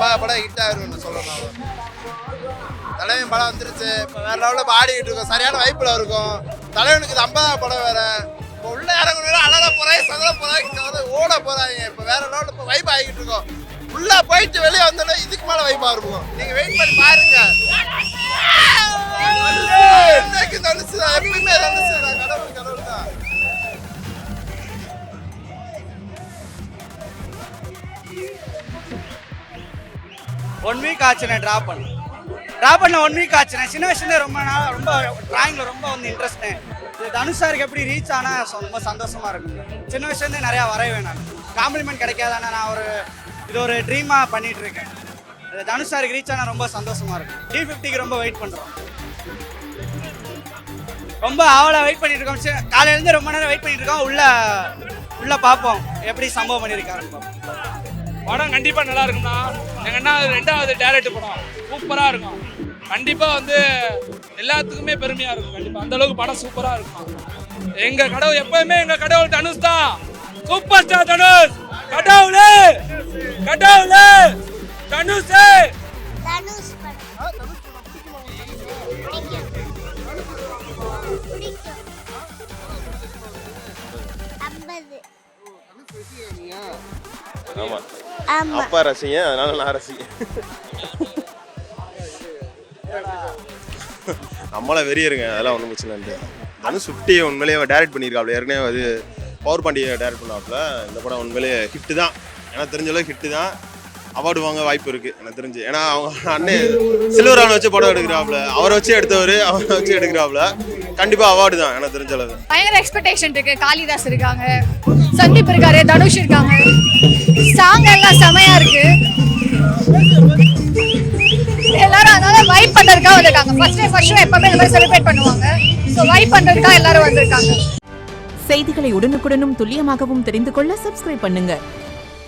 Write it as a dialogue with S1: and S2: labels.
S1: அம்பாக படம் ஹிட் ஆயிருக்குன்னு சொல்லணும். தலைவன் படம் வந்துருச்சு, இப்போ வேற லெவலில் இப்போ ஆடிக்கிட்டு இருக்கோம், சரியான வைப்பில் இருக்கும். தலைவனுக்கு இது 50 படம் வேற, இப்போ உள்ள இறங்கணும், அழக போகிறாங்க, சதல போகிறாங்க, ஓட போகிறாங்க. இப்போ வேற லெவலில் இப்போ வைப் ஆகிக்கிட்டு இருக்கோம். உள்ள போயிட்டு வெளியே வந்தோன்னா இதுக்கு மேலே வைப்பாக இருக்கும். நீங்கள் வெயிட் பண்ணி பாருங்க. இன்னைக்கு தனுசுதான், எப்பயுமே தனுசுதான், கடவுள் கடவுள் தான்.
S2: ஒன் வீக் ஆச்சுண்ணே ட்ராப் பண்ண 1 வீக் ஆச்சுண்ணே. சின்ன வயசுல ரொம்ப டிராயிங்கில் ரொம்ப வந்து இன்ட்ரெஸ்ட்ண்ணே. இது தனுஷ் சாருக்கு எப்படி ரீச் ஆனால் ரொம்ப சந்தோஷமா இருக்கும். சின்ன வயசுலேருந்து நிறையா வரைவேன் நான். காம்ப்ளிமெண்ட் கிடைக்காதானே, நான் இது ஒரு ட்ரீமாக பண்ணிட்டு இருக்கேன். இது தனுஷ் சாருக்கு ரீச் ஆனால் ரொம்ப சந்தோஷமா இருக்கும். D50க்கு ரொம்ப வெயிட் பண்ணுறோம், ரொம்ப ஆவலாக வெயிட் பண்ணிட்டு இருக்கோம். காலையிலேருந்து ரொம்ப நேரம் வெயிட் பண்ணிட்டு இருக்கோம். உள்ள பார்ப்போம் எப்படி சம்பவம் பண்ணியிருக்காருன்னு.
S3: படம் கண்டிப்பாக நல்லா இருக்கும்ண்ணா. எங்கன்னா 2வது டைரக்ட் படம் சூப்பராக இருக்கும். கண்டிப்பாக வந்து எல்லாத்துக்குமே பெருமையாக இருக்கும். கண்டிப்பாக அந்த அளவுக்கு படம் சூப்பராக இருக்கும். எங்கள் கடவுள் எப்பவுமே எங்கள் கடவுள் தனுஷ் தான். Super star Dhanush. கடவுளே கடவுளே தனுஷ்.
S4: ஆமா, அப்பா ரசிகன், அதனால நான் ரசிகன். நம்மள வெறியிருங்க, அதெல்லாம் ஒன்றும் பிரச்சனை இல்லை. தனுஷ் 50 உண்மையிலேயே டைரக்ட் பண்ணியிருக்காப்ல. ஏற்கனவே அது பவர் பாண்டியை டைரக்ட் பண்ணாப்புல. இந்த படம் உண்மையிலேயே ஹிட்டு தான், எனக்கு தெரிஞ்ச அளவுக்கு ஹிட்டு தான். அவார்டு வாங்க வாய்ப்பு இருக்குது எனக்கு தெரிஞ்சு. ஏன்னா அவங்க அண்ணன் சில்வரான வச்சு படம் எடுக்கிறாப்புல, அவரை வச்சு எடுக்கிறாப்புல. கண்டிப்பாக அவார்டு தான் எனக்கு தெரிஞ்ச அளவு.
S5: பயங்கர எக்ஸ்பெக்டேஷன் இருக்கு. காளிதாஸ் இருக்காங்க, சந்தீப் இருக்காரு, தனுஷ் இருக்காங்க. சாங் எல்லாம் செமையா இருக்கு. எல்லாரும் அதனால வைப் பண்றதுக்காக வந்திருக்காங்க. ஃபர்ஸ்ட் ஷோ எப்பவுமே இந்த மாதிரி செலிப்ரேட் பண்ணுவாங்க. ஸோ வைப் பண்றதுக்காக எல்லாரும் வந்திருக்காங்க.
S6: செய்திகளை உடனுக்குடனும் துல்லியமாகவும் தெரிந்து கொள்ள சப்ஸ்கிரைப் பண்ணுங்க.